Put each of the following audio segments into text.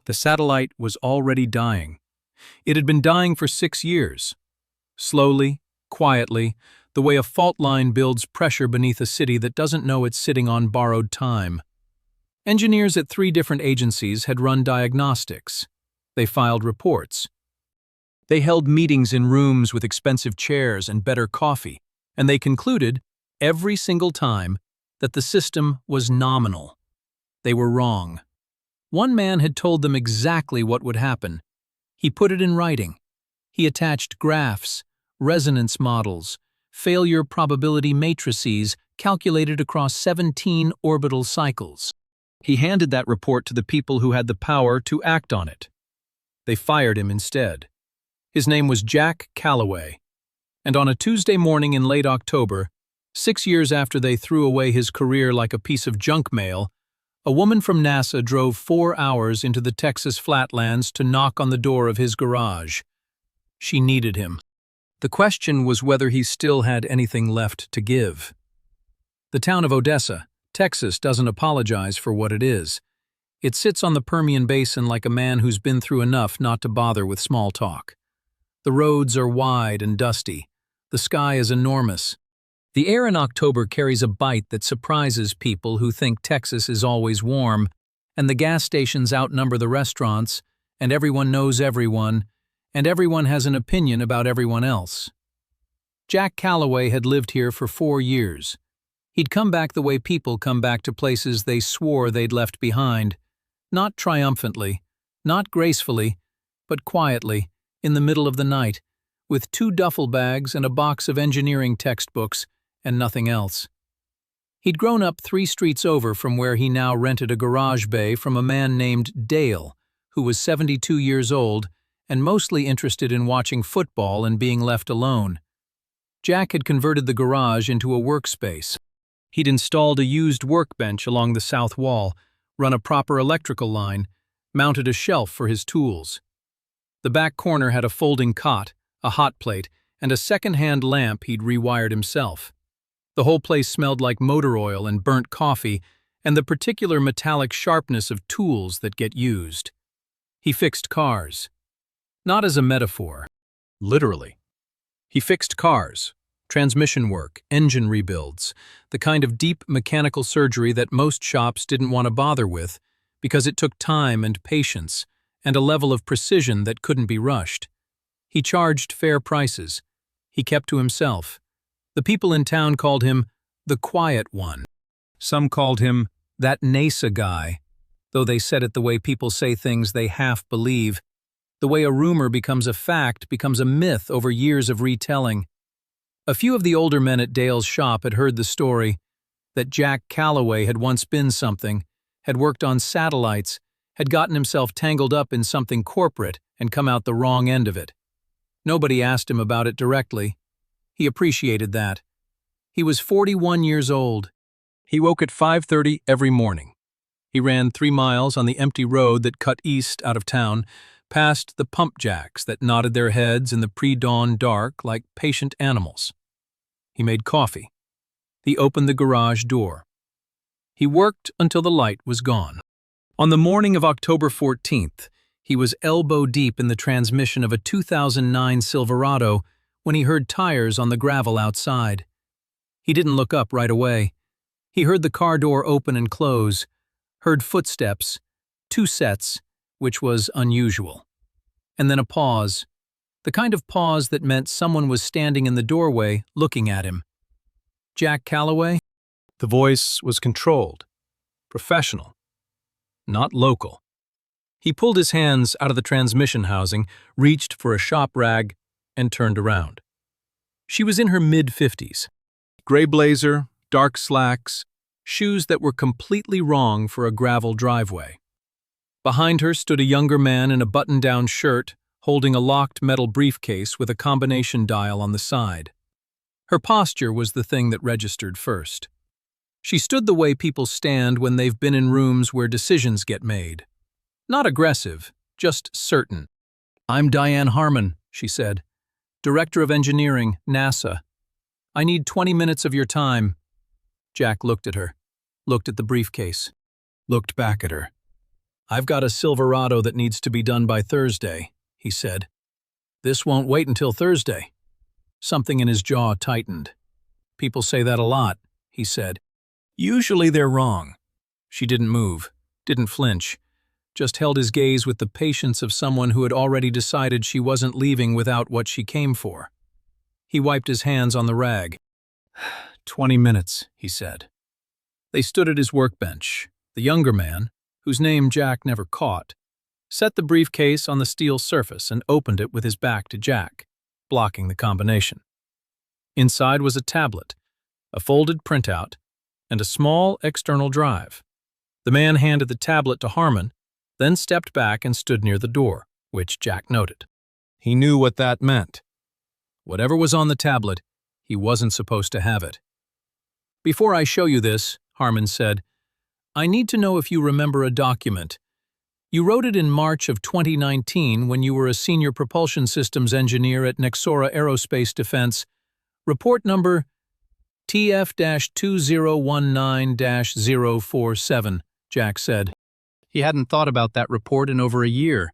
The satellite was already dying. It had been dying for 6 years. Slowly, quietly, the way a fault line builds pressure beneath a city that doesn't know it's sitting on borrowed time. Engineers at 3 different agencies had run diagnostics. They filed reports. They held meetings in rooms with expensive chairs and better coffee, and they concluded, every single time, that the system was nominal. They were wrong. One man had told them exactly what would happen. He put it in writing. He attached graphs, resonance models, failure probability matrices calculated across 17 orbital cycles. He handed that report to the people who had the power to act on it. They fired him instead. His name was Jack Calloway. And on a Tuesday morning in late October, 6 years after they threw away his career like a piece of junk mail, a woman from NASA drove 4 hours into the Texas flatlands to knock on the door of his garage. She needed him. The question was whether he still had anything left to give. The town of Odessa, Texas, doesn't apologize for what it is. It sits on the Permian Basin like a man who's been through enough not to bother with small talk. The roads are wide and dusty. The sky is enormous. The air in October carries a bite that surprises people who think Texas is always warm, and the gas stations outnumber the restaurants, and everyone knows everyone, and everyone has an opinion about everyone else. Jack Calloway had lived here for 4 years. He'd come back the way people come back to places they swore they'd left behind, not triumphantly, not gracefully, but quietly, in the middle of the night, with 2 duffel bags and a box of engineering textbooks, and nothing else. He'd grown up 3 streets over from where he now rented a garage bay from a man named Dale, who was 72 years old and mostly interested in watching football and being left alone. Jack had converted the garage into a workspace. He'd installed a used workbench along the south wall, run a proper electrical line, mounted a shelf for his tools. The back corner had a folding cot, a hot plate, and a second-hand lamp he'd rewired himself. The whole place smelled like motor oil and burnt coffee and the particular metallic sharpness of tools that get used. He fixed cars. Not as a metaphor. Literally. He fixed cars, transmission work, engine rebuilds, the kind of deep mechanical surgery that most shops didn't want to bother with because it took time and patience and a level of precision that couldn't be rushed. He charged fair prices. He kept to himself. The people in town called him the quiet one. Some called him that NASA guy, though they said it the way people say things they half believe, the way a rumor becomes a fact, becomes a myth over years of retelling. A few of the older men at Dale's shop had heard the story that Jack Calloway had once been something, had worked on satellites, had gotten himself tangled up in something corporate and come out the wrong end of it. Nobody asked him about it directly. He appreciated that. He was 41 years old. He woke at 5:30 every morning. He ran 3 miles on the empty road that cut east out of town, past the pump jacks that nodded their heads in the pre-dawn dark like patient animals. He made coffee. He opened the garage door. He worked until the light was gone. On the morning of October 14th, he was elbow-deep in the transmission of a 2009 Silverado when he heard tires on the gravel outside. He didn't look up right away. He heard the car door open and close, heard footsteps, 2 sets, which was unusual. And then a pause, the kind of pause that meant someone was standing in the doorway looking at him. Jack Calloway? The voice was controlled, professional, not local. He pulled his hands out of the transmission housing, reached for a shop rag, and turned around. She was in her mid-50s. Gray blazer, dark slacks, shoes that were completely wrong for a gravel driveway. Behind her stood a younger man in a button-down shirt, holding a locked metal briefcase with a combination dial on the side. Her posture was the thing that registered first. She stood the way people stand when they've been in rooms where decisions get made. Not aggressive, just certain. "I'm Diane Harmon," she said. "Director of Engineering, NASA. I need 20 minutes of your time." Jack looked at her, looked at the briefcase, looked back at her. "I've got a Silverado that needs to be done by Thursday," he said. "This won't wait until Thursday." Something in his jaw tightened. "People say that a lot," he said. "Usually they're wrong." She didn't move, didn't flinch, just held his gaze with the patience of someone who had already decided she wasn't leaving without what she came for. He wiped his hands on the rag. 20 minutes, he said. They stood at his workbench. The younger man, whose name Jack never caught, set the briefcase on the steel surface and opened it with his back to Jack, blocking the combination. Inside was a tablet, a folded printout, and a small external drive. The man handed the tablet to Harmon, then stepped back and stood near the door, which Jack noted. He knew what that meant. Whatever was on the tablet, he wasn't supposed to have it. "Before I show you this," Harmon said, "I need to know if you remember a document. You wrote it in March of 2019 when you were a senior propulsion systems engineer at Nexora Aerospace Defense. Report number TF-2019-047, Jack said. He hadn't thought about that report in over a year.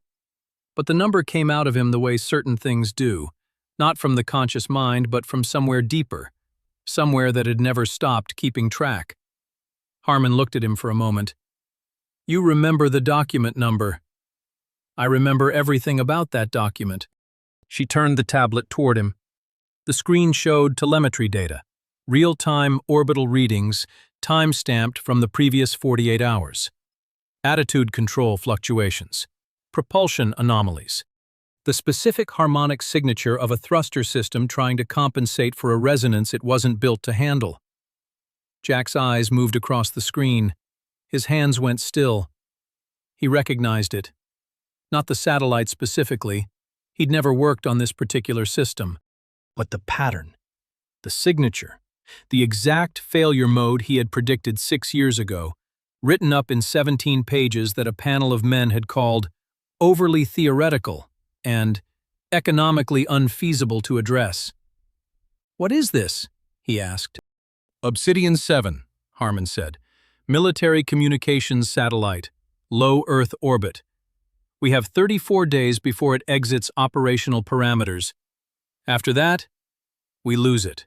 But the number came out of him the way certain things do, not from the conscious mind, but from somewhere deeper, somewhere that had never stopped keeping track. Harmon looked at him for a moment. "You remember the document number." "I remember everything about that document." She turned the tablet toward him. The screen showed telemetry data, real-time orbital readings, time-stamped from the previous 48 hours. Attitude control fluctuations, propulsion anomalies, the specific harmonic signature of a thruster system trying to compensate for a resonance it wasn't built to handle. Jack's eyes moved across the screen. His hands went still. He recognized it. Not the satellite specifically. He'd never worked on this particular system. But the pattern, the signature, the exact failure mode he had predicted 6 years ago, written up in 17 pages that a panel of men had called overly theoretical and economically unfeasible to address. "What is this?" he asked. "Obsidian 7, Harmon said. "Military communications satellite, low Earth orbit. We have 34 days before it exits operational parameters. After that, we lose it."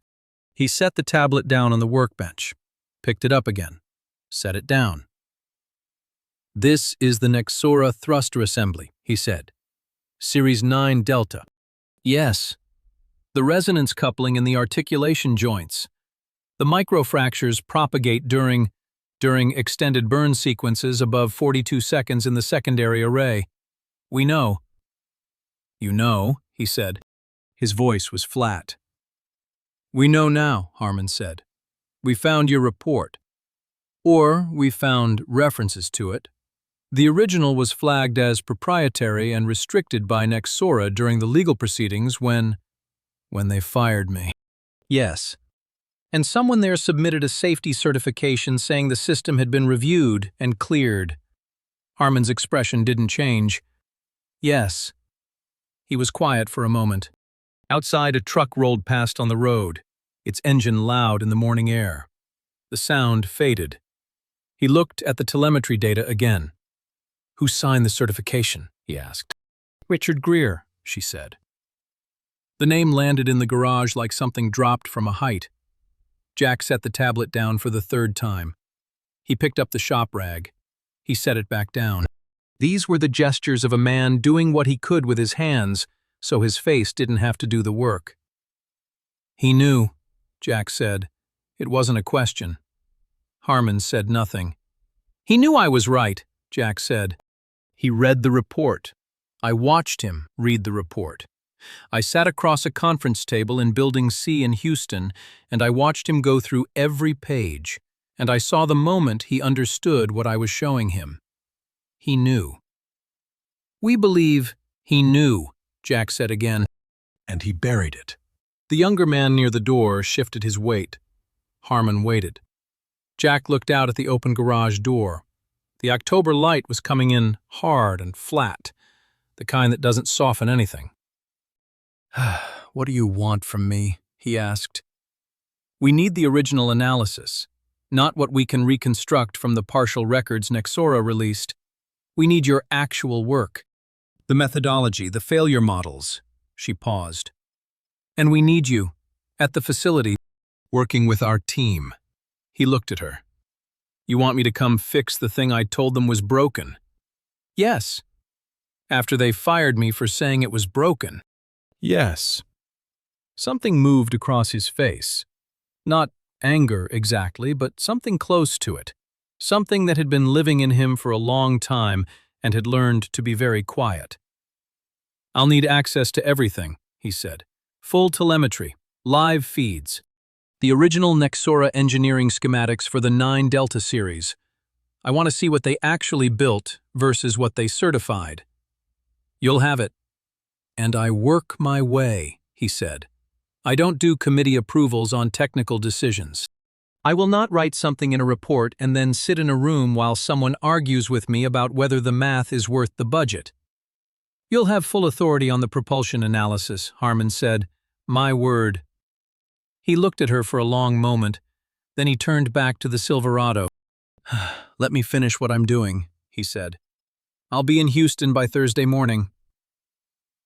He set the tablet down on the workbench, picked it up again, set it down. "This is the Nexora thruster assembly," he said. "Series 9 Delta." "Yes. The resonance coupling in the articulation joints. The microfractures propagate during extended burn sequences above 42 seconds in the secondary array. We know." "You know," he said. His voice was flat. "We know now," Harmon said. "We found your report. Or we found references to it. The original was flagged as proprietary and restricted by Nexora during the legal proceedings when they fired me." "Yes. And someone there submitted a safety certification saying the system had been reviewed and cleared." Harmon's expression didn't change. "Yes." He was quiet for a moment. Outside, a truck rolled past on the road, its engine loud in the morning air. The sound faded. He looked at the telemetry data again. "Who signed the certification?" he asked. "Richard Greer," she said. The name landed in the garage like something dropped from a height. Jack set the tablet down for the 3rd time. He picked up the shop rag. He set it back down. These were the gestures of a man doing what he could with his hands, so his face didn't have to do the work. "He knew," Jack said. It wasn't a question. Harmon said nothing. "He knew I was right," Jack said. "He read the report. I watched him read the report. I sat across a conference table in Building C in Houston, and I watched him go through every page, and I saw the moment he understood what I was showing him. He knew." "We believe he knew," Jack said again. "And he buried it." The younger man near the door shifted his weight. Harmon waited. Jack looked out at the open garage door. The October light was coming in hard and flat, the kind that doesn't soften anything. "What do you want from me?" he asked. "We need the original analysis, not what we can reconstruct from the partial records Nexora released. We need your actual work. The methodology, the failure models. She paused. And we need you, at the facility, working with our team. He looked at her. You want me to come fix the thing I told them was broken? Yes. After they fired me for saying it was broken. Yes. Something moved across his face. Not anger exactly, but something close to it. Something that had been living in him for a long time and had learned to be very quiet. I'll need access to everything, he said. Full telemetry, live feeds. The original Nexora engineering schematics for the 9 Delta series. I want to see what they actually built versus what they certified. You'll have it. And I work my way, he said. I don't do committee approvals on technical decisions. I will not write something in a report and then sit in a room while someone argues with me about whether the math is worth the budget. You'll have full authority on the propulsion analysis, Harmon said. My word. He looked at her for a long moment, then he turned back to the Silverado. Let me finish what I'm doing, he said. I'll be in Houston by Thursday morning.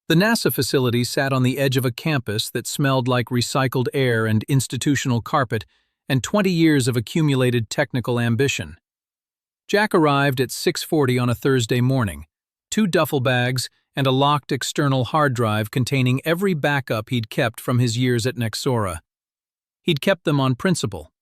The NASA facility sat on the edge of a campus that smelled like recycled air and institutional carpet and 20 years of accumulated technical ambition. Jack arrived at 6:40 on a Thursday morning, 2 duffel bags and a locked external hard drive containing every backup he'd kept from his years at Nexora. He'd kept them on principle,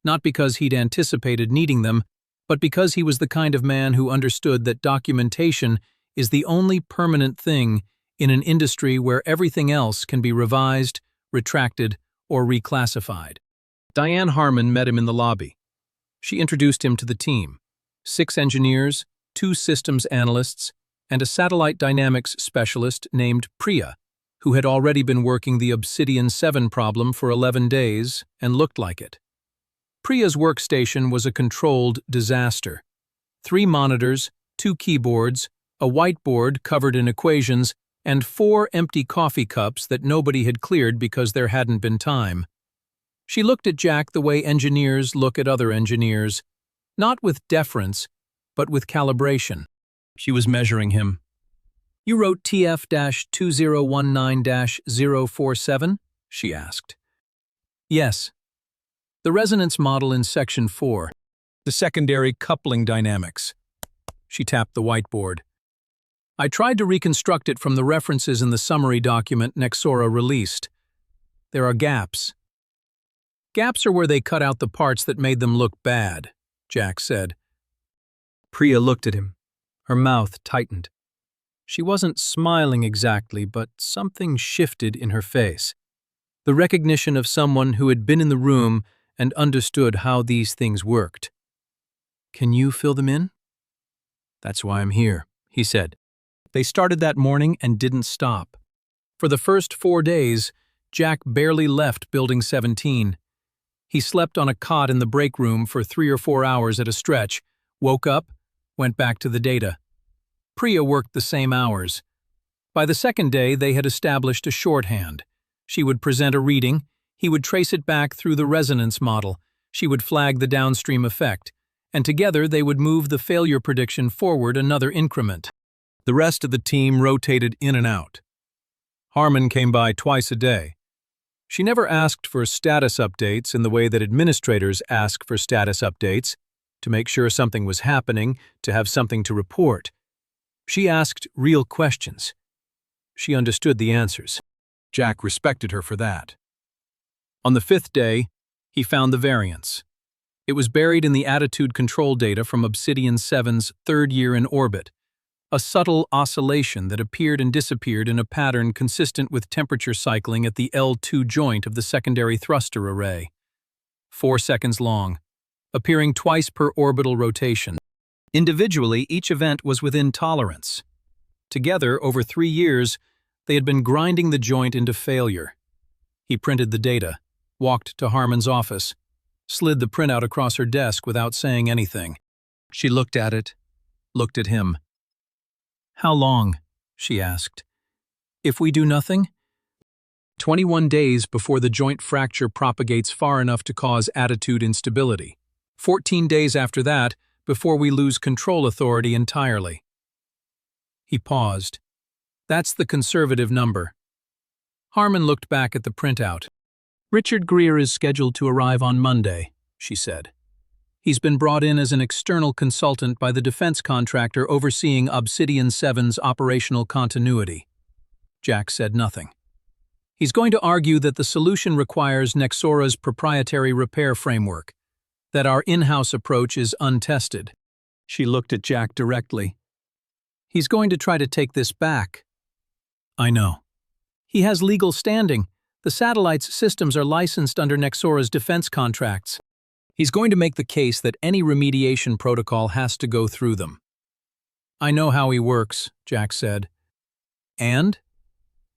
not because he'd anticipated needing them, but because he was the kind of man who understood that documentation is the only permanent thing in an industry where everything else can be revised, retracted, or reclassified. Diane Harmon met him in the lobby. She introduced him to the team, 6 engineers, 2 systems analysts, and a satellite dynamics specialist named Priya, who had already been working the Obsidian 7 problem for 11 days and looked like it. Priya's workstation was a controlled disaster. 3 monitors, 2 keyboards, a whiteboard covered in equations, and 4 empty coffee cups that nobody had cleared because there hadn't been time. She looked at Jack the way engineers look at other engineers, not with deference, but with calibration. She was measuring him. You wrote TF-2019-047? She asked. Yes. The resonance model in Section 4. The secondary coupling dynamics. She tapped the whiteboard. I tried to reconstruct it from the references in the summary document Nexora released. There are gaps. Gaps are where they cut out the parts that made them look bad, Jack said. Priya looked at him. Her mouth tightened. She wasn't smiling exactly, but something shifted in her face. The recognition of someone who had been in the room and understood how these things worked. Can you fill them in? That's why I'm here, he said. They started that morning and didn't stop. For the first 4 days, Jack barely left Building 17. He slept on a cot in the break room for 3 or 4 hours at a stretch, woke up, went back to the data. Priya worked the same hours. By the second day, they had established a shorthand. She would present a reading, he would trace it back through the resonance model, she would flag the downstream effect, and together they would move the failure prediction forward another increment. The rest of the team rotated in and out. Harmon came by twice a day. She never asked for status updates in the way that administrators ask for status updates, to make sure something was happening, to have something to report. She asked real questions. She understood the answers. Jack respected her for that. On the 5th day, he found the variance. It was buried in the attitude control data from Obsidian 7's 3rd year in orbit, a subtle oscillation that appeared and disappeared in a pattern consistent with temperature cycling at the L2 joint of the secondary thruster array. 4 seconds long, appearing twice per orbital rotation. Individually, each event was within tolerance. Together, over 3 years, they had been grinding the joint into failure. He printed the data, walked to Harmon's office, slid the printout across her desk without saying anything. She looked at it, looked at him. How long? She asked. If we do nothing? 21 days before the joint fracture propagates far enough to cause attitude instability. 14 days after that, before we lose control authority entirely. He paused. That's the conservative number. Harmon looked back at the printout. Richard Greer is scheduled to arrive on Monday, she said. He's been brought in as an external consultant by the defense contractor overseeing Obsidian 7's operational continuity. Jack said nothing. He's going to argue that the solution requires Nexora's proprietary repair framework, that our in-house approach is untested. She looked at Jack directly. He's going to try to take this back. I know. He has legal standing. The satellite's systems are licensed under Nexora's defense contracts. He's going to make the case that any remediation protocol has to go through them. I know how he works, Jack said. And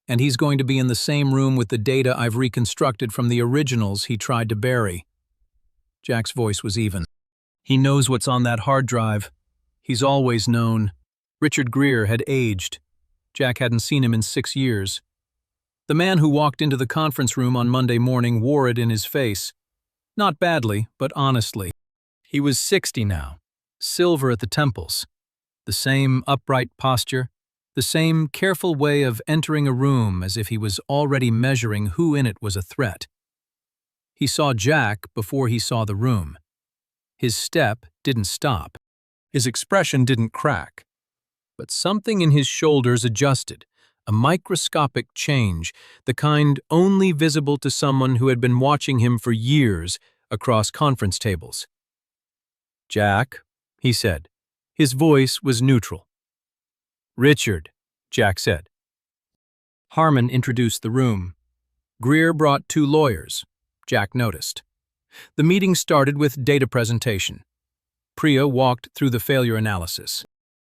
he's going to be in the same room with the data I've reconstructed from the originals he tried to bury. Jack's voice was even. He knows what's on that hard drive. He's always known. Richard Greer had aged. Jack hadn't seen him in 6 years. The man who walked into the conference room on Monday morning wore it in his face. Not badly, but honestly. He was 60 now, silver at the temples. The same upright posture, the same careful way of entering a room as if he was already measuring who in it was a threat. He saw Jack before he saw the room. His step didn't stop. His expression didn't crack. But something in his shoulders adjusted, a microscopic change, the kind only visible to someone who had been watching him for years across conference tables. Jack, he said. His voice was neutral. Richard, Jack said. Harmon introduced the room. Greer brought 2 lawyers, Jack noticed. The meeting started with data presentation. Priya walked through the failure analysis.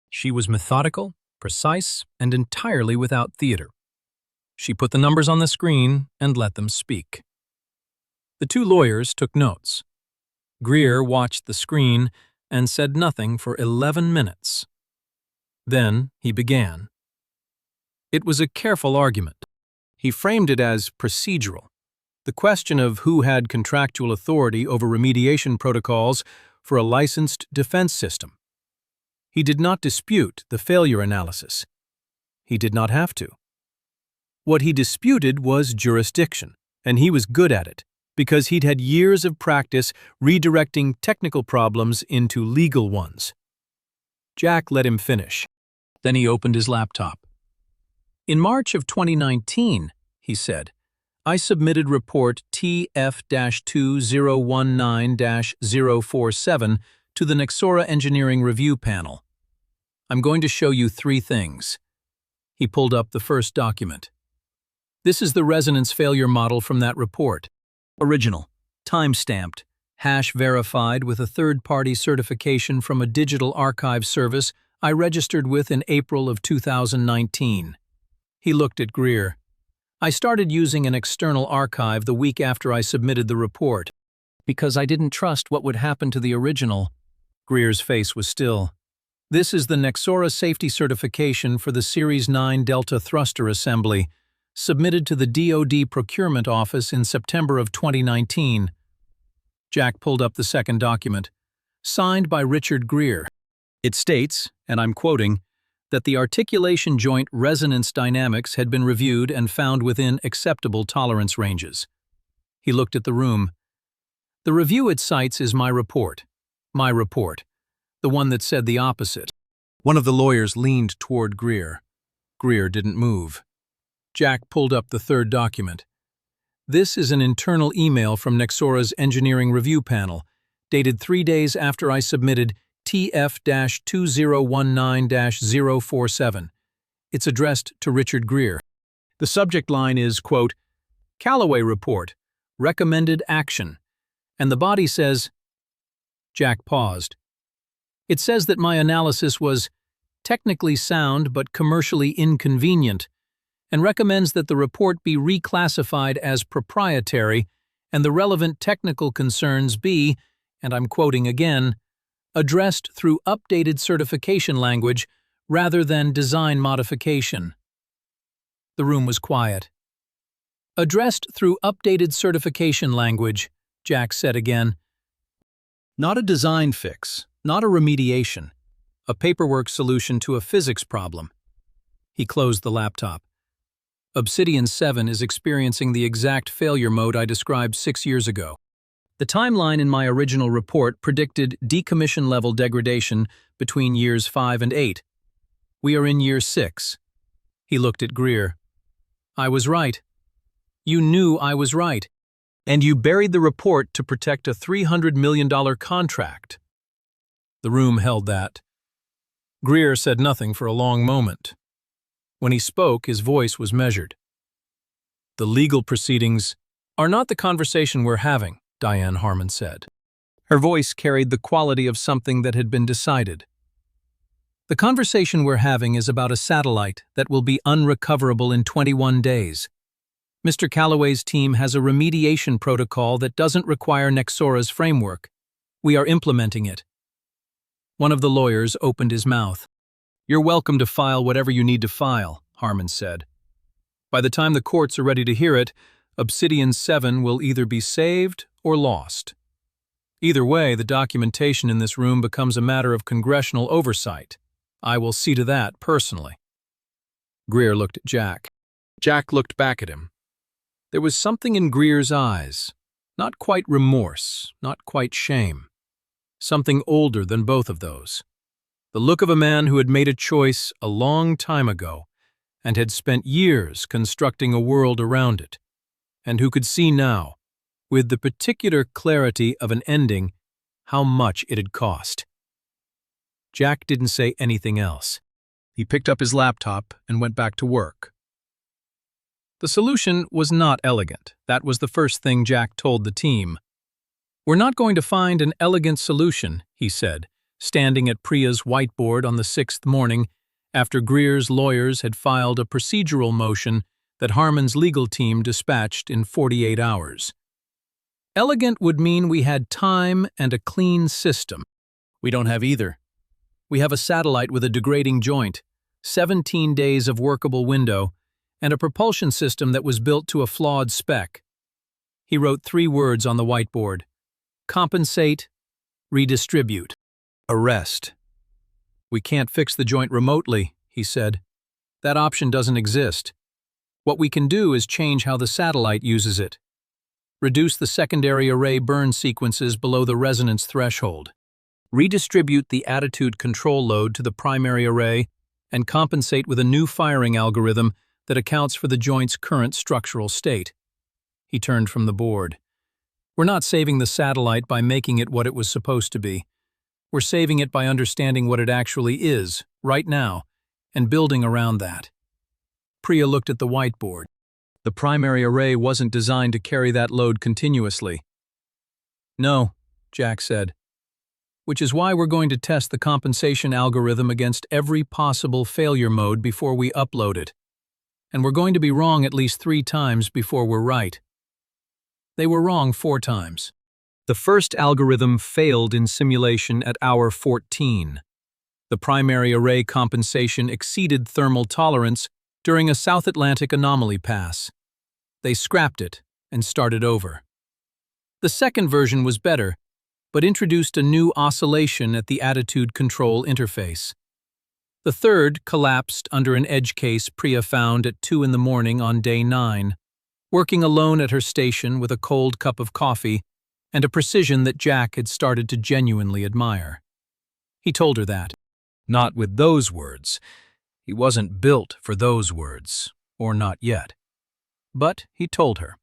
She was methodical, precise, and entirely without theater. She put the numbers on the screen and let them speak. The 2 lawyers took notes. Greer watched the screen and said nothing for 11 minutes. Then he began. It was a careful argument. He framed it as procedural, the question of who had contractual authority over remediation protocols for a licensed defense system. He did not dispute the failure analysis. He did not have to. What he disputed was jurisdiction, and he was good at it, because he'd had years of practice redirecting technical problems into legal ones. Jack let him finish. Then he opened his laptop. In March of 2019, he said, I submitted report TF-2019-047 to the Nexora Engineering Review Panel. I'm going to show you 3 things. He pulled up the first document. This is the resonance failure model from that report. Original, time-stamped, hash-verified with a third-party certification from a digital archive service I registered with in April of 2019. He looked at Greer. I started using an external archive the week after I submitted the report, because I didn't trust what would happen to the original. Greer's face was still. This is the Nexora safety certification for the Series 9 Delta thruster assembly, submitted to the DoD Procurement Office in September of 2019. Jack pulled up the second document, signed by Richard Greer. It states, and I'm quoting, that the articulation joint resonance dynamics had been reviewed and found within acceptable tolerance ranges. He looked at the room. The review it cites is my report, the one that said the opposite. One of the lawyers leaned toward Greer. Greer didn't move. Jack pulled up the third document. This is an internal email from Nexora's Engineering Review Panel, dated 3 days after I submitted TF-2019-047. It's addressed to Richard Greer. The subject line is, quote, Calloway Report, Recommended Action, and the body says, Jack paused. It says that my analysis was technically sound but commercially inconvenient, and recommends that the report be reclassified as proprietary and the relevant technical concerns be, and I'm quoting again, addressed through updated certification language rather than design modification. The room was quiet. Addressed through updated certification language, Jack said again. Not a design fix, not a remediation, a paperwork solution to a physics problem. He closed the laptop. Obsidian 7 is experiencing the exact failure mode I described 6 years ago. The timeline in my original report predicted decommission level degradation between years 5 and 8. We are in year 6. He looked at Greer. I was right. You knew I was right. And you buried the report to protect a $300 million contract. The room held that. Greer said nothing for a long moment. When he spoke, his voice was measured. The legal proceedings are not the conversation we're having, Diane Harmon said. Her voice carried the quality of something that had been decided. The conversation we're having is about a satellite that will be unrecoverable in 21 days. Mr. Calloway's team has a remediation protocol that doesn't require Nexora's framework. We are implementing it. One of the lawyers opened his mouth. You're welcome to file whatever you need to file, Harmon said. By the time the courts are ready to hear it, Obsidian 7 will either be saved or lost. Either way, the documentation in this room becomes a matter of congressional oversight. I will see to that personally. Greer looked at Jack. Jack looked back at him. There was something in Greer's eyes. Not quite remorse, not quite shame. Something older than both of those. The look of a man who had made a choice a long time ago and had spent years constructing a world around it, and who could see now, with the particular clarity of an ending, how much it had cost. Jack didn't say anything else. He picked up his laptop and went back to work. The solution was not elegant. That was the first thing Jack told the team. We're not going to find an elegant solution, he said, standing at Priya's whiteboard on the 6th morning after Greer's lawyers had filed a procedural motion that Harmon's legal team dispatched in 48 hours. Elegant would mean we had time and a clean system. We don't have either. We have a satellite with a degrading joint, 17 days of workable window, and a propulsion system that was built to a flawed spec. He wrote 3 words on the whiteboard. Compensate, redistribute, arrest. We can't fix the joint remotely, he said. That option doesn't exist. What we can do is change how the satellite uses it. Reduce the secondary array burn sequences below the resonance threshold. Redistribute the attitude control load to the primary array and compensate with a new firing algorithm that accounts for the joint's current structural state. He turned from the board. We're not saving the satellite by making it what it was supposed to be. We're saving it by understanding what it actually is, right now, and building around that. Priya looked at the whiteboard. The primary array wasn't designed to carry that load continuously. No, Jack said. Which is why we're going to test the compensation algorithm against every possible failure mode before we upload it. And we're going to be wrong at least 3 times before we're right. They were wrong 4 times. The first algorithm failed in simulation at hour 14. The primary array compensation exceeded thermal tolerance during a South Atlantic anomaly pass. They scrapped it and started over. The second version was better, but introduced a new oscillation at the attitude control interface. The third collapsed under an edge case Priya found at 2 in the morning on day 9, working alone at her station with a cold cup of coffee and a precision that Jack had started to genuinely admire. He told her that. Not with those words. He wasn't built for those words, or not yet. But he told her.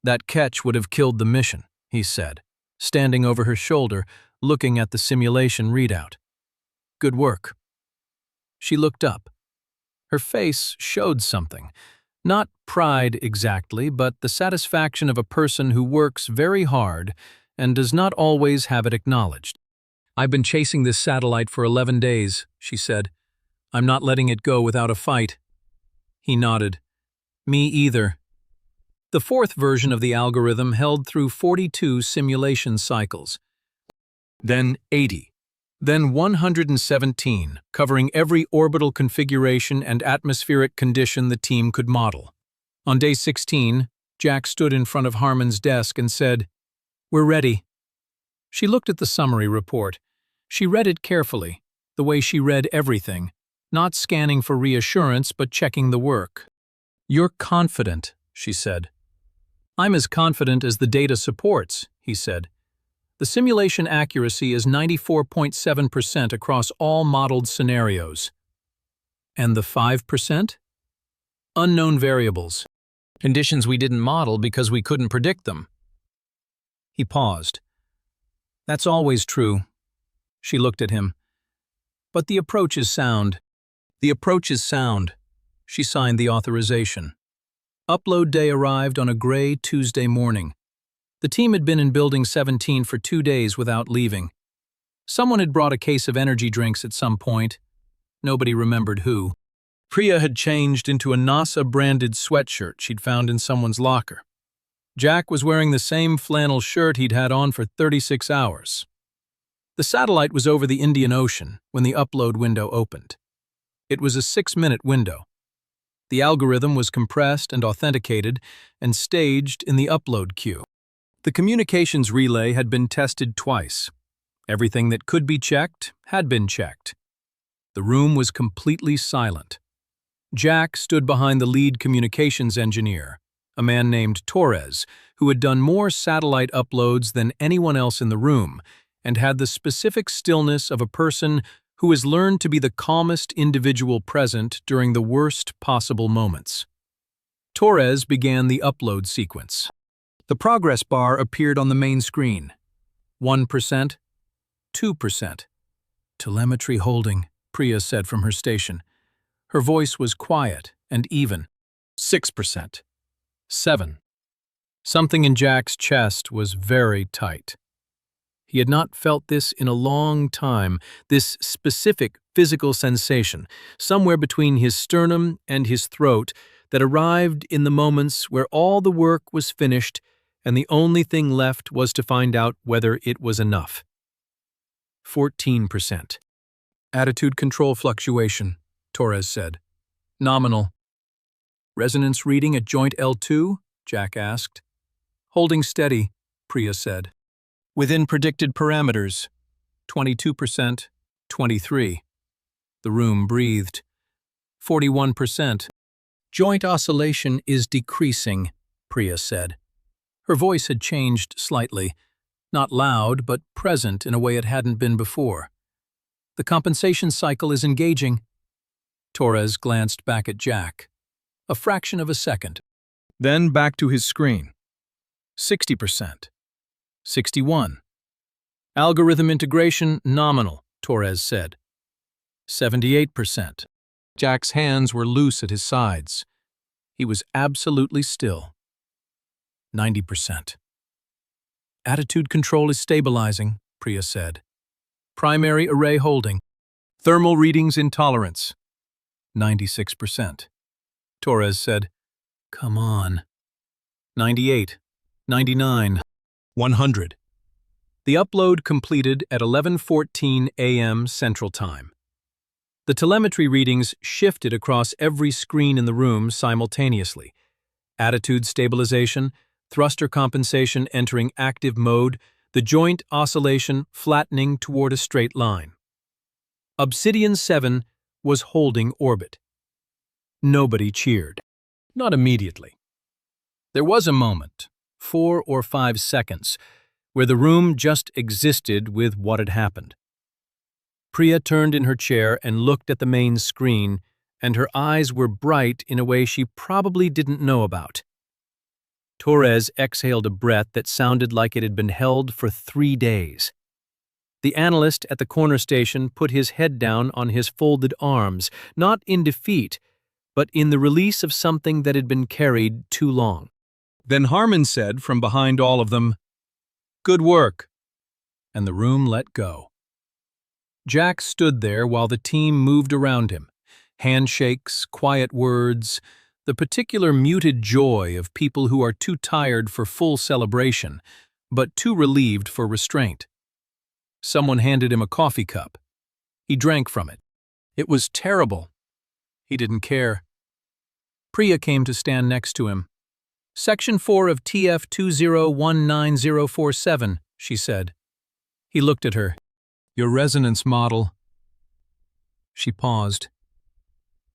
That catch would have killed the mission, he said, standing over her shoulder, looking at the simulation readout. Good work. She looked up. Her face showed something. Not pride exactly, but the satisfaction of a person who works very hard and does not always have it acknowledged. I've been chasing this satellite for 11 days, she said. I'm not letting it go without a fight. He nodded. Me either. The fourth version of the algorithm held through 42 simulation cycles. Then 80. Then 117, covering every orbital configuration and atmospheric condition the team could model. On day 16, Jack stood in front of Harmon's desk and said, "We're ready." She looked at the summary report. She read it carefully, the way she read everything, not scanning for reassurance but checking the work. "You're confident," she said. "I'm as confident as the data supports," he said. "The simulation accuracy is 94.7% across all modeled scenarios." "And the 5%? "Unknown variables. Conditions we didn't model because we couldn't predict them." He paused. "That's always true." She looked at him. "But the approach is sound." "The approach is sound." She signed the authorization. Upload day arrived on a gray Tuesday morning. The team had been in Building 17 for 2 days without leaving. Someone had brought a case of energy drinks at some point. Nobody remembered who. Priya had changed into a NASA-branded sweatshirt she'd found in someone's locker. Jack was wearing the same flannel shirt he'd had on for 36 hours. The satellite was over the Indian Ocean when the upload window opened. It was a 6-minute window. The algorithm was compressed and authenticated and staged in the upload queue. The communications relay had been tested twice. Everything that could be checked had been checked. The room was completely silent. Jack stood behind the lead communications engineer, a man named Torres, who had done more satellite uploads than anyone else in the room and had the specific stillness of a person who has learned to be the calmest individual present during the worst possible moments. Torres began the upload sequence. The progress bar appeared on the main screen. 1%, 2%. "Telemetry holding," Priya said from her station. Her voice was quiet and even. 6%. 7. Something in Jack's chest was very tight. He had not felt this in a long time, this specific physical sensation, somewhere between his sternum and his throat, that arrived in the moments where all the work was finished and the only thing left was to find out whether it was enough. 14%. "Attitude control fluctuation," Torres said. "Nominal." "Resonance reading at joint L2?" Jack asked. "Holding steady," Priya said. "Within predicted parameters." 22%, 23. The room breathed. 41%. "Joint oscillation is decreasing," Priya said. Her voice had changed slightly, not loud but present in a way it hadn't been before. "The compensation cycle is engaging." Torres glanced back at Jack. A fraction of a second. Then back to his screen. 60%. 61. "Algorithm integration nominal," Torres said. 78%. Jack's hands were loose at his sides. He was absolutely still. 90%. "Attitude control is stabilizing," Priya said. "Primary array holding. Thermal readings in tolerance." 96%. Torres said, "Come on." 98, 99, 100. The upload completed at 11:14 a.m. Central Time. The telemetry readings shifted across every screen in the room simultaneously. Attitude stabilization, thruster compensation entering active mode, the joint oscillation flattening toward a straight line. Obsidian 7 was holding orbit. Nobody cheered. Not immediately. There was a moment, 4 or 5 seconds, where the room just existed with what had happened. Priya turned in her chair and looked at the main screen, and her eyes were bright in a way she probably didn't know about. Torres exhaled a breath that sounded like it had been held for 3 days. The analyst at the corner station put his head down on his folded arms, not in defeat, but in the release of something that had been carried too long. Then Harmon said from behind all of them, "Good work," and the room let go. Jack stood there while the team moved around him. Handshakes, quiet words, the particular muted joy of people who are too tired for full celebration, but too relieved for restraint. Someone handed him a coffee cup. He drank from it. It was terrible. He didn't care. Priya came to stand next to him. "Section 4 of TF 2019047, she said. He looked at her. "Your resonance model." She paused.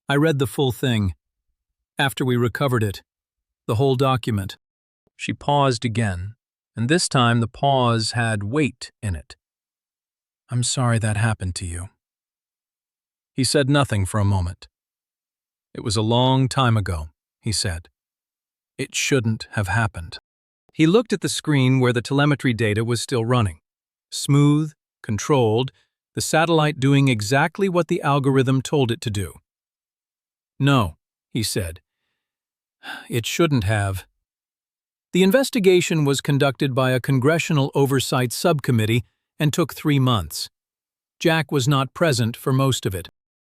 I read the full thing. After we recovered it, the whole document. She paused again, and this time the pause had weight in it. I'm sorry that happened to you. He said nothing for a moment. It was a long time ago, he said. It shouldn't have happened. He looked at the screen where the telemetry data was still running. Smooth, controlled, the satellite doing exactly what the algorithm told it to do. No, he said. It shouldn't have. The investigation was conducted by a congressional oversight subcommittee and took 3 months. Jack was not present for most of it.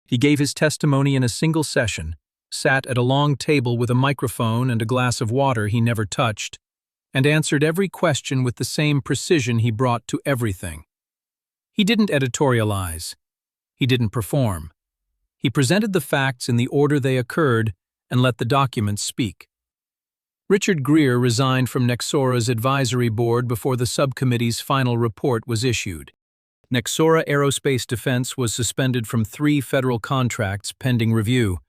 He gave his testimony in a single session, sat at a long table with a microphone and a glass of water he never touched, and answered every question with the same precision he brought to everything. He didn't editorialize. He didn't perform. He presented the facts in the order they occurred and let the documents speak. Richard Greer resigned from Nexora's advisory board before the subcommittee's final report was issued. Nexora Aerospace Defense was suspended from 3 federal contracts pending review.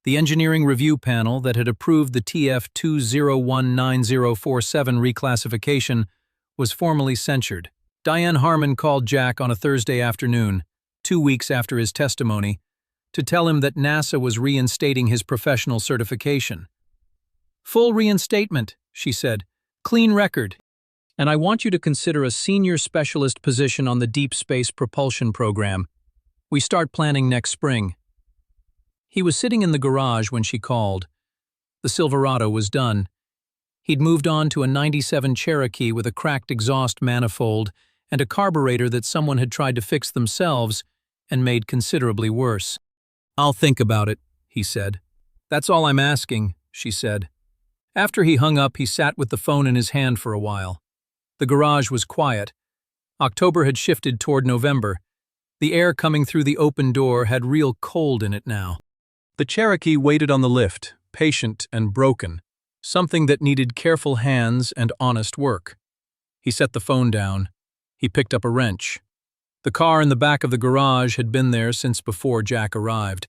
The engineering review panel that had approved the TF-2019047 reclassification was formally censured. Diane Harmon called Jack on a Thursday afternoon, 2 weeks after his testimony, to tell him that NASA was reinstating his professional certification. Full reinstatement, she said. Clean record. And I want you to consider a senior specialist position on the Deep Space Propulsion Program. We start planning next spring. He was sitting in the garage when she called. The Silverado was done. He'd moved on to a '97 Cherokee with a cracked exhaust manifold and a carburetor that someone had tried to fix themselves and made considerably worse. I'll think about it, he said. That's all I'm asking, she said. After he hung up, he sat with the phone in his hand for a while. The garage was quiet. October had shifted toward November. The air coming through the open door had real cold in it now. The Cherokee waited on the lift, patient and broken, something that needed careful hands and honest work. He set the phone down. He picked up a wrench. The car in the back of the garage had been there since before Jack arrived.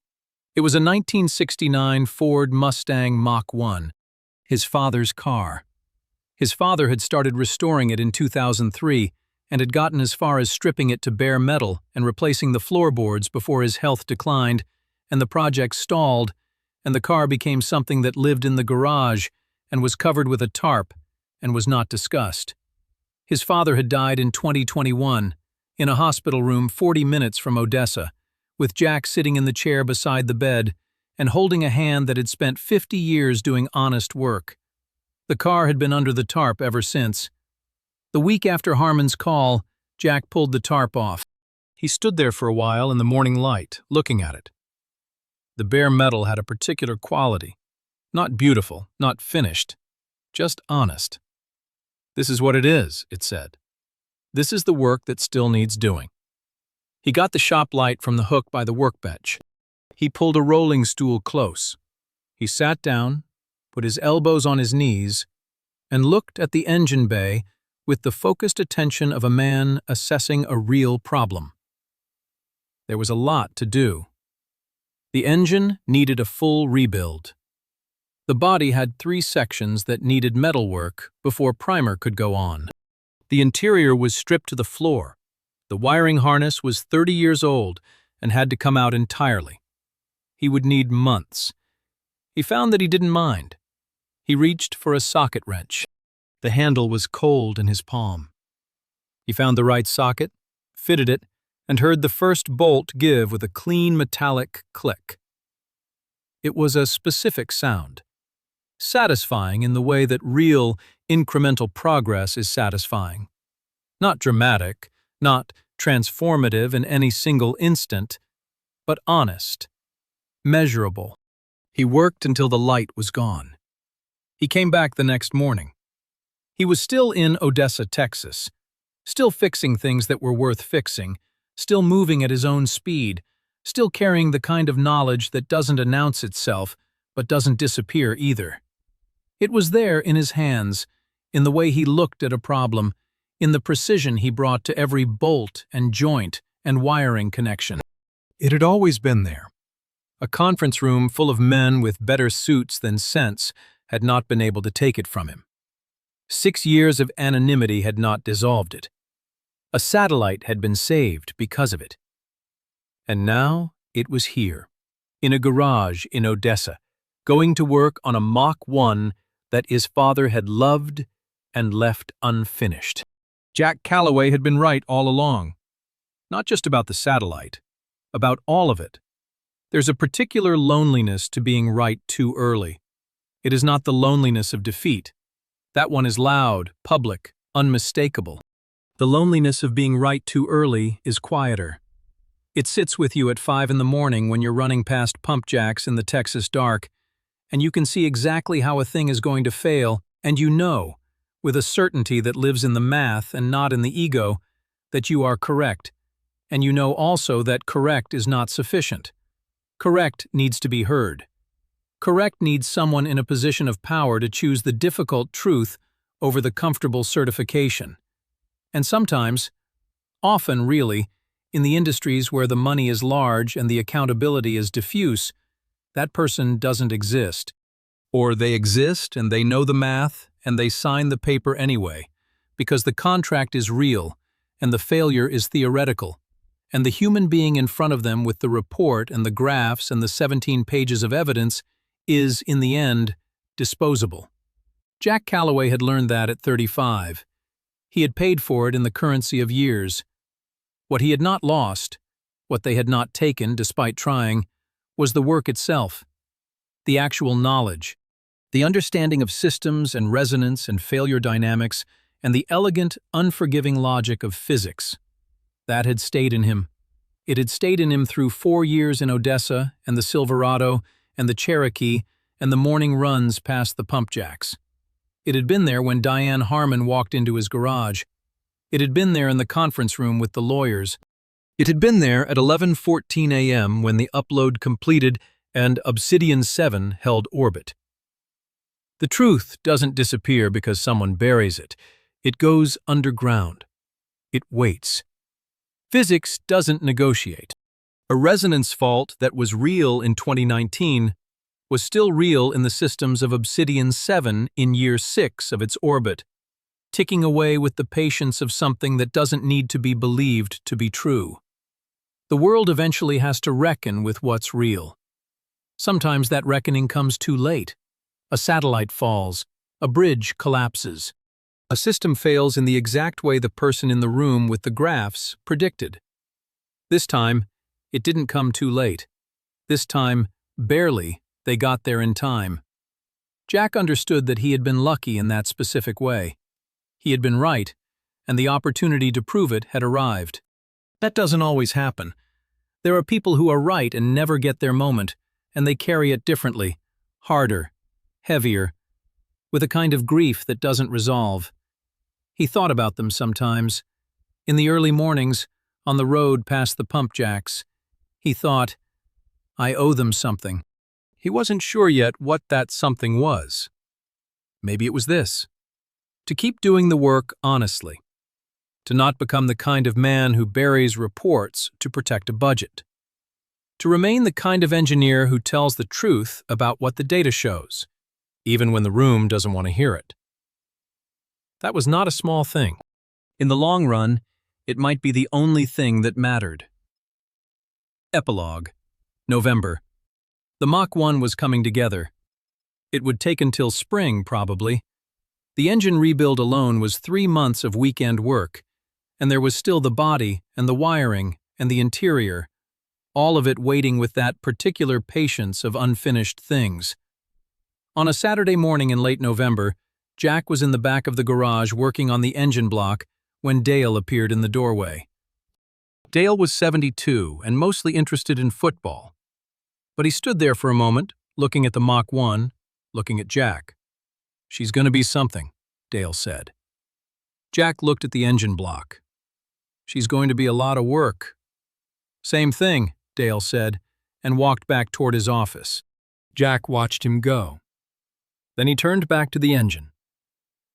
It was a 1969 Ford Mustang Mach 1, his father's car. His father had started restoring it in 2003 and had gotten as far as stripping it to bare metal and replacing the floorboards before his health declined and the project stalled, and the car became something that lived in the garage and was covered with a tarp and was not discussed. His father had died in 2021, in a hospital room 40 minutes from Odessa, with Jack sitting in the chair beside the bed and holding a hand that had spent 50 years doing honest work. The car had been under the tarp ever since. The week after Harmon's call, Jack pulled the tarp off. He stood there for a while in the morning light, looking at it. The bare metal had a particular quality. Not beautiful, not finished, just honest. This is what it is, it said. This is the work that still needs doing. He got the shop light from the hook by the workbench. He pulled a rolling stool close. He sat down, put his elbows on his knees, and looked at the engine bay with the focused attention of a man assessing a real problem. There was a lot to do. The engine needed a full rebuild. The body had 3 sections that needed metalwork before primer could go on. The interior was stripped to the floor. The wiring harness was 30 years old and had to come out entirely. He would need months. He found that he didn't mind. He reached for a socket wrench. The handle was cold in his palm. He found the right socket, fitted it, and heard the first bolt give with a clean metallic click. It was a specific sound, satisfying in the way that real, incremental progress is satisfying. Not dramatic, not transformative in any single instant, but honest, measurable. He worked until the light was gone. He came back the next morning. He was still in Odessa, Texas, still fixing things that were worth fixing, still moving at his own speed, still carrying the kind of knowledge that doesn't announce itself, but doesn't disappear either. It was there in his hands, in the way he looked at a problem, in the precision he brought to every bolt and joint and wiring connection. It had always been there. A conference room full of men with better suits than sense had not been able to take it from him. 6 years of anonymity had not dissolved it. A satellite had been saved because of it. And now it was here, in a garage in Odessa, going to work on a Mach 1 that his father had loved and left unfinished. Jack Calloway had been right all along. Not just about the satellite, about all of it. There's a particular loneliness to being right too early. It is not the loneliness of defeat. That one is loud, public, unmistakable. The loneliness of being right too early is quieter. It sits with you at 5 in the morning when you're running past pump jacks in the Texas dark, and you can see exactly how a thing is going to fail, and you know, with a certainty that lives in the math and not in the ego, that you are correct, and you know also that correct is not sufficient. Correct needs to be heard. Correct needs someone in a position of power to choose the difficult truth over the comfortable certification. And sometimes, often really, in the industries where the money is large and the accountability is diffuse, that person doesn't exist. Or they exist and they know the math and they sign the paper anyway, because the contract is real and the failure is theoretical, and the human being in front of them with the report and the graphs and the 17 pages of evidence is, in the end, disposable. Jack Calloway had learned that at 35. He had paid for it in the currency of years. What he had not lost, what they had not taken despite trying, was the work itself, the actual knowledge, the understanding of systems and resonance and failure dynamics, and the elegant, unforgiving logic of physics. That had stayed in him. It had stayed in him through 4 years in Odessa and the Silverado and the Cherokee and the morning runs past the pump jacks. It had been there when Diane Harmon walked into his garage. It had been there in the conference room with the lawyers. It had been there at 11:14 a.m. when the upload completed and Obsidian 7 held orbit. The truth doesn't disappear because someone buries it. It goes underground. It waits. Physics doesn't negotiate. A resonance fault that was real in 2019 was still real in the systems of Obsidian 7 in year 6 of its orbit, ticking away with the patience of something that doesn't need to be believed to be true. The world eventually has to reckon with what's real. Sometimes that reckoning comes too late. A satellite falls, a bridge collapses. A system fails in the exact way the person in the room with the graphs predicted. This time, it didn't come too late. This time, barely, they got there in time. Jack understood that he had been lucky in that specific way. He had been right, and the opportunity to prove it had arrived. That doesn't always happen. There are people who are right and never get their moment, and they carry it differently, harder, heavier, with a kind of grief that doesn't resolve. He thought about them sometimes. In the early mornings, on the road past the pump jacks, he thought, I owe them something. He wasn't sure yet what that something was. Maybe it was this: to keep doing the work honestly, to not become the kind of man who buries reports to protect a budget, to remain the kind of engineer who tells the truth about what the data shows, even when the room doesn't want to hear it. That was not a small thing. In the long run, it might be the only thing that mattered. Epilogue. November. The Mach 1 was coming together. It would take until spring, probably. The engine rebuild alone was 3 months of weekend work, and there was still the body and the wiring and the interior, all of it waiting with that particular patience of unfinished things. On a Saturday morning in late November, Jack was in the back of the garage working on the engine block when Dale appeared in the doorway. Dale was 72 and mostly interested in football. But he stood there for a moment, looking at the Mach 1, looking at Jack. She's going to be something, Dale said. Jack looked at the engine block. She's going to be a lot of work. Same thing, Dale said, and walked back toward his office. Jack watched him go. Then he turned back to the engine.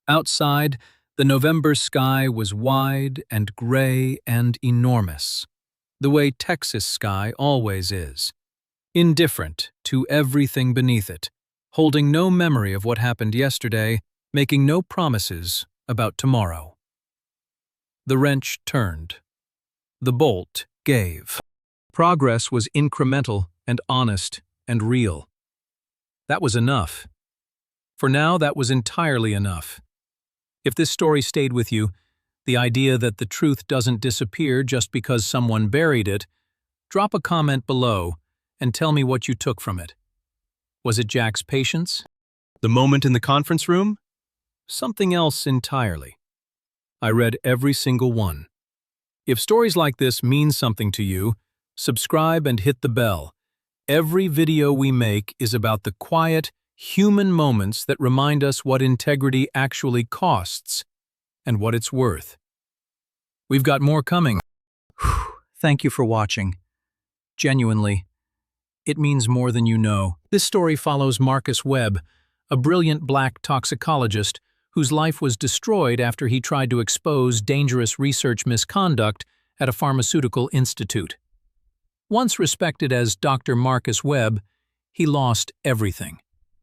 Outside, the November sky was wide and gray and enormous, the way Texas sky always is. indifferent to everything beneath it, holding no memory of what happened yesterday, making no promises about tomorrow. The wrench turned. The bolt gave. Progress was incremental and honest and real. That was enough. For now, that was entirely enough. If this story stayed with you, the idea that the truth doesn't disappear just because someone buried it, drop a comment below and tell me what you took from it. Was it Jack's patience? The moment in the conference room? Something else entirely. I read every single one. If stories like this mean something to you, subscribe and hit the bell. Every video we make is about the quiet, human moments that remind us what integrity actually costs and what it's worth. We've got more coming. Thank you for watching. Genuinely, it means more than you know. This story follows Marcus Webb, a brilliant black toxicologist whose life was destroyed after he tried to expose dangerous research misconduct at a pharmaceutical institute. Once respected as Dr. Marcus Webb, he lost everything: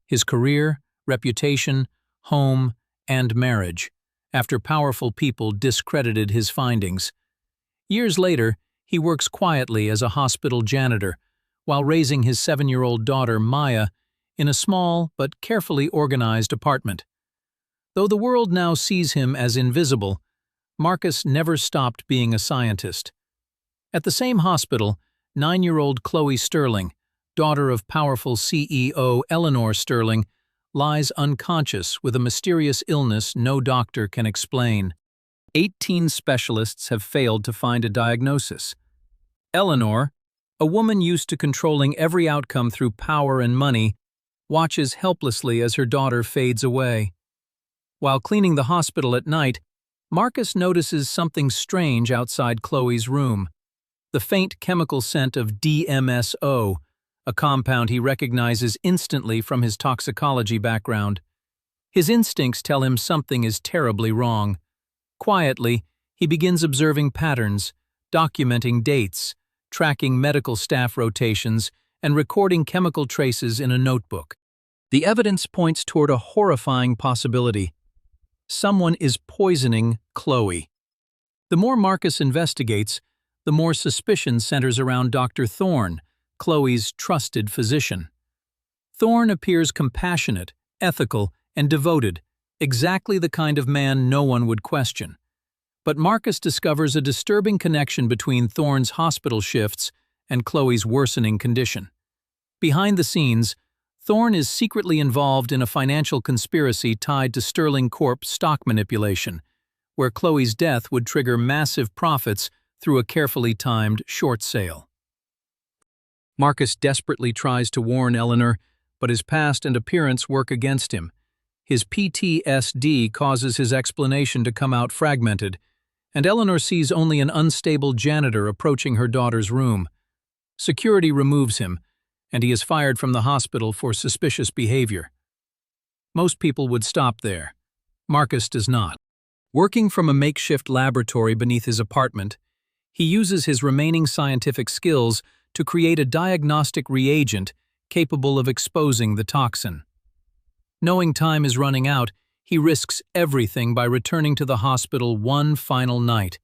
his career, reputation, home, and marriage, after powerful people discredited his findings. Years later, he works quietly as a hospital janitor while raising his 7-year-old daughter, Maya, in a small but carefully organized apartment. Though the world now sees him as invisible, Marcus never stopped being a scientist. At the same hospital, 9-year-old Chloe Sterling, daughter of powerful CEO Eleanor Sterling, lies unconscious with a mysterious illness no doctor can explain. 18 specialists have failed to find a diagnosis. Eleanor, a woman used to controlling every outcome through power and money, watches helplessly as her daughter fades away. While cleaning the hospital at night, Marcus notices something strange outside Chloe's room: the faint chemical scent of DMSO, a compound he recognizes instantly from his toxicology background. His instincts tell him something is terribly wrong. Quietly, he begins observing patterns, documenting dates, tracking medical staff rotations, and recording chemical traces in a notebook. The evidence points toward a horrifying possibility. Someone is poisoning Chloe. The more Marcus investigates, the more suspicion centers around Dr. Thorne, Chloe's trusted physician. Thorne appears compassionate, ethical, and devoted, exactly the kind of man no one would question. But Marcus discovers a disturbing connection between Thorne's hospital shifts and Chloe's worsening condition. Behind the scenes, Thorne is secretly involved in a financial conspiracy tied to Sterling Corp's stock manipulation, where Chloe's death would trigger massive profits through a carefully timed short sale. Marcus desperately tries to warn Eleanor, but his past and appearance work against him. His PTSD causes his explanation to come out fragmented, and Eleanor sees only an unstable janitor approaching her daughter's room. Security removes him, and he is fired from the hospital for suspicious behavior. Most people would stop there. Marcus does not. Working from a makeshift laboratory beneath his apartment, he uses his remaining scientific skills to create a diagnostic reagent capable of exposing the toxin. Knowing time is running out, he risks everything by returning to the hospital one final night.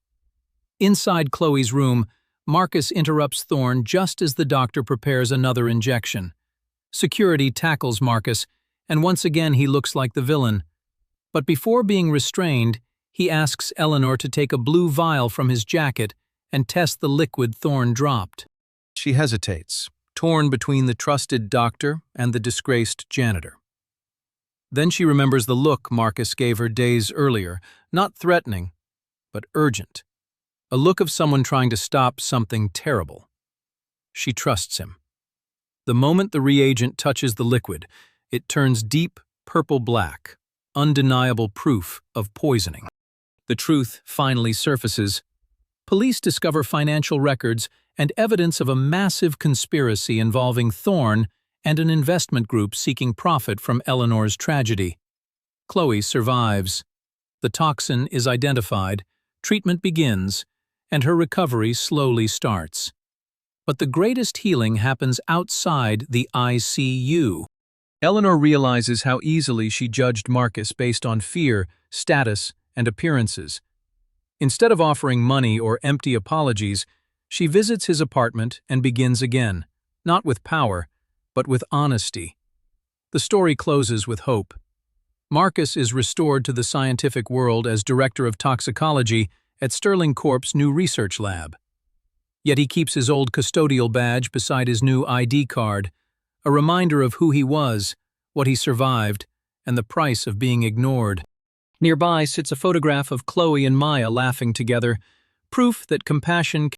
Inside Chloe's room, Marcus interrupts Thorne just as the doctor prepares another injection. Security tackles Marcus, and once again he looks like the villain. But before being restrained, he asks Eleanor to take a blue vial from his jacket and test the liquid Thorne dropped. She hesitates, torn between the trusted doctor and the disgraced janitor. Then she remembers the look Marcus gave her days earlier, not threatening, but urgent. A look of someone trying to stop something terrible. She trusts him. The moment the reagent touches the liquid, it turns deep purple-black, undeniable proof of poisoning. The truth finally surfaces. Police discover financial records and evidence of a massive conspiracy involving Thorne and an investment group seeking profit from Eleanor's tragedy. Chloe survives. The toxin is identified, treatment begins, and her recovery slowly starts. But the greatest healing happens outside the ICU. Eleanor realizes how easily she judged Marcus based on fear, status, and appearances. Instead of offering money or empty apologies, she visits his apartment and begins again, not with power, but with honesty. The story closes with hope. Marcus is restored to the scientific world as director of toxicology at Sterling Corp's new research lab. Yet he keeps his old custodial badge beside his new ID card, a reminder of who he was, what he survived, and the price of being ignored. Nearby sits a photograph of Chloe and Maya laughing together, proof that compassion